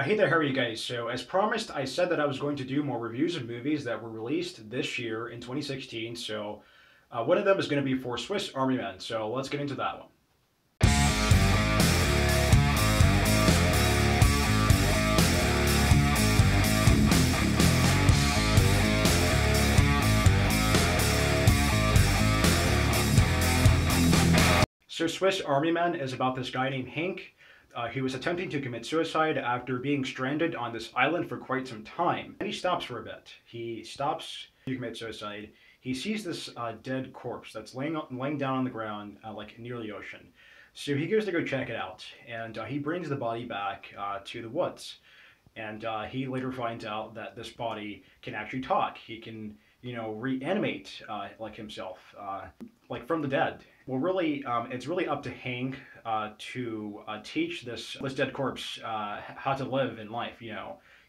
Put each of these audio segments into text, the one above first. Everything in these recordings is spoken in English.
Hey there, how are you guys? So, as promised, I said that I was going to do more reviews of movies that were released this year in 2016. So, one of them is going to be for Swiss Army Men. So, let's get into that one. So, Swiss Army Men is about this guy named Hank. He was attempting to commit suicide after being stranded on this island for quite some time. And he stops for a bit. He stops to commit suicide. He sees this dead corpse that's laying down on the ground, like near the ocean. So he goes to go check it out, and he brings the body back to the woods. And he later finds out that this body can actually talk. He can, reanimate like himself, like from the dead. Well, really, it's really up to Hank to teach this dead corpse how to live in life.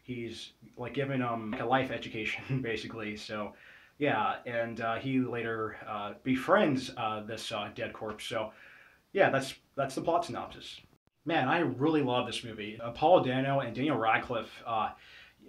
He's like giving him like a life education, basically. So, yeah, and he later befriends this dead corpse. So, yeah, that's the plot synopsis. Man, I really love this movie. Paul Dano and Daniel Radcliffe,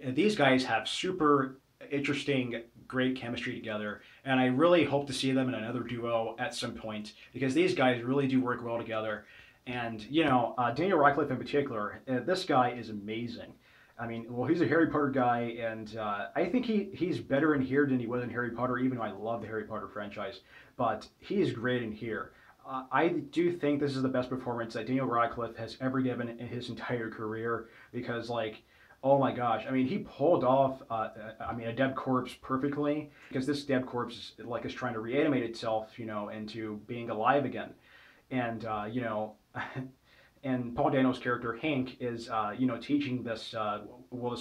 these guys have super interesting, great chemistry together, and I really hope to see them in another duo at some point because these guys really do work well together. And Daniel Radcliffe in particular, this guy is amazing. I mean, well, he's a Harry Potter guy, and I think he's better in here than he was in Harry Potter, even though I love the Harry Potter franchise. But he's great in here. I do think this is the best performance that Daniel Radcliffe has ever given in his entire career because, like, oh my gosh, I mean, he pulled off, a dead corpse perfectly because this dead corpse, is trying to reanimate itself, into being alive again. And, and Paul Dano's character, Hank, is, teaching this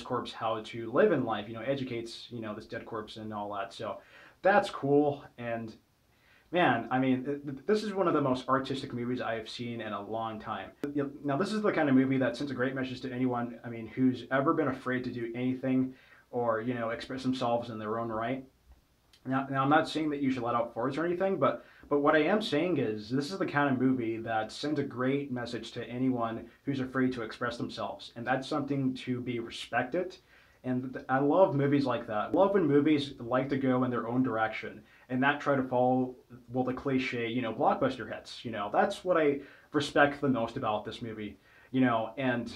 corpse how to live in life, educates, this dead corpse and all that. So that's cool. And man, I mean, this is one of the most artistic movies I have seen in a long time. Now, this is the kind of movie that sends a great message to anyone, I mean, who's ever been afraid to do anything or, express themselves in their own right. Now I'm not saying that you should let out farts or anything, but what I am saying is this is the kind of movie that sends a great message to anyone who's afraid to express themselves, and that's something to be respected. And I love movies like that. I love when movies like to go in their own direction and not try to follow, well, the cliche, blockbuster hits. That's what I respect the most about this movie, and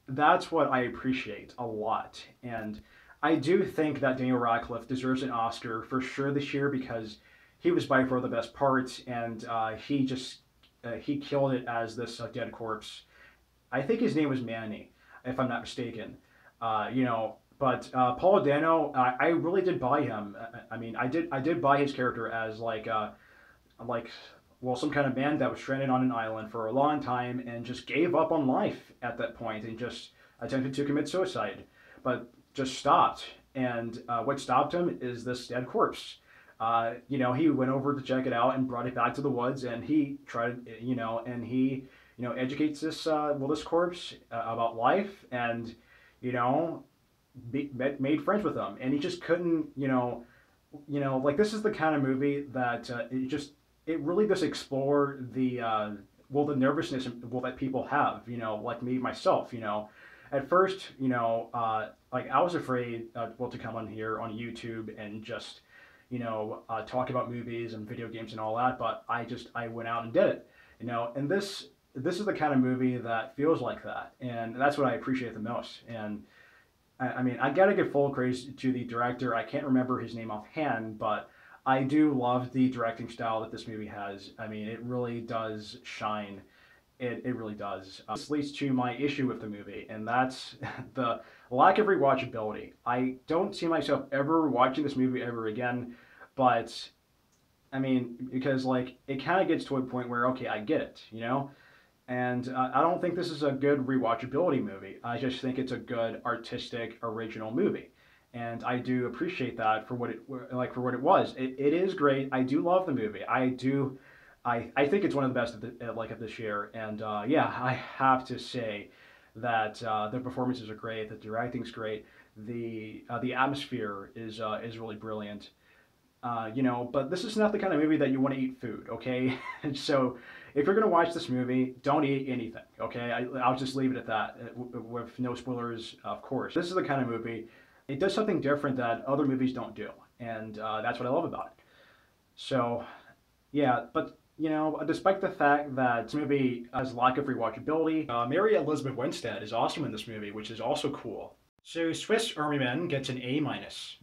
that's what I appreciate a lot. And I do think that Daniel Radcliffe deserves an Oscar for sure this year because he was by far the best part, and he killed it as this dead corpse. I think his name was Manny, if I'm not mistaken. But Paul Dano, I really did buy him. I mean, I did buy his character as like well, some kind of man that was stranded on an island for a long time and just gave up on life at that point and just attempted to commit suicide, but just stopped. And what stopped him is this dead corpse. He went over to check it out and brought it back to the woods, and he tried, and he, educates this corpse about life, and you know, made friends with them, and he just couldn't, like this is the kind of movie that it really does explore the nervousness that people have, like me myself, at first, like I was afraid, to come on here on YouTube and just, talk about movies and video games and all that, but I went out and did it, and this is the kind of movie that feels like that, and that's what I appreciate the most. And I mean, I gotta give full praise to the director. I can't remember his name offhand, but I do love the directing style that this movie has. I mean, it really does shine. It really does. This leads to my issue with the movie, and that's the lack of rewatchability. I don't see myself ever watching this movie ever again, but I mean, because like it kind of gets to a point where, okay, I get it, and I don't think this is a good rewatchability movie. I just think it's a good artistic original movie, and I do appreciate that for what it was. It is great. I do love the movie. I do. I think it's one of the best of this year, and yeah, I have to say that the performances are great. The directing's great. The atmosphere is really brilliant. But this is not the kind of movie that you want to eat food, okay? So if you're gonna watch this movie, don't eat anything. Okay, I'll just leave it at that, with no spoilers, of course. This is the kind of movie, it does something different that other movies don't do, and that's what I love about it. So yeah, but despite the fact that this movie has lack of rewatchability, Mary Elizabeth Winstead is awesome in this movie, which is also cool. So Swiss Army Man gets an A minus.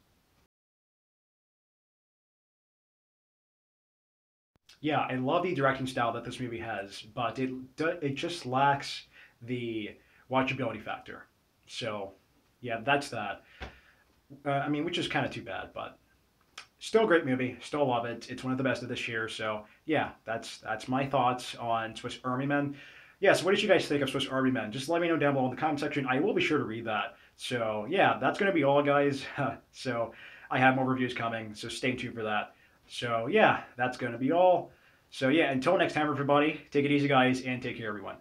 Yeah, I love the directing style that this movie has, but it just lacks the watchability factor. So, yeah, that's that. I mean, which is kind of too bad, but still a great movie. Still love it. It's one of the best of this year. So, yeah, that's my thoughts on Swiss Army Men. Yeah, so what did you guys think of Swiss Army Men? Just let me know down below in the comment section. I will be sure to read that. So, yeah, that's going to be all, guys. So, I have more reviews coming, so stay tuned for that. So, yeah, that's going to be all. So, yeah, until next time, everybody, take it easy, guys, and take care, everyone.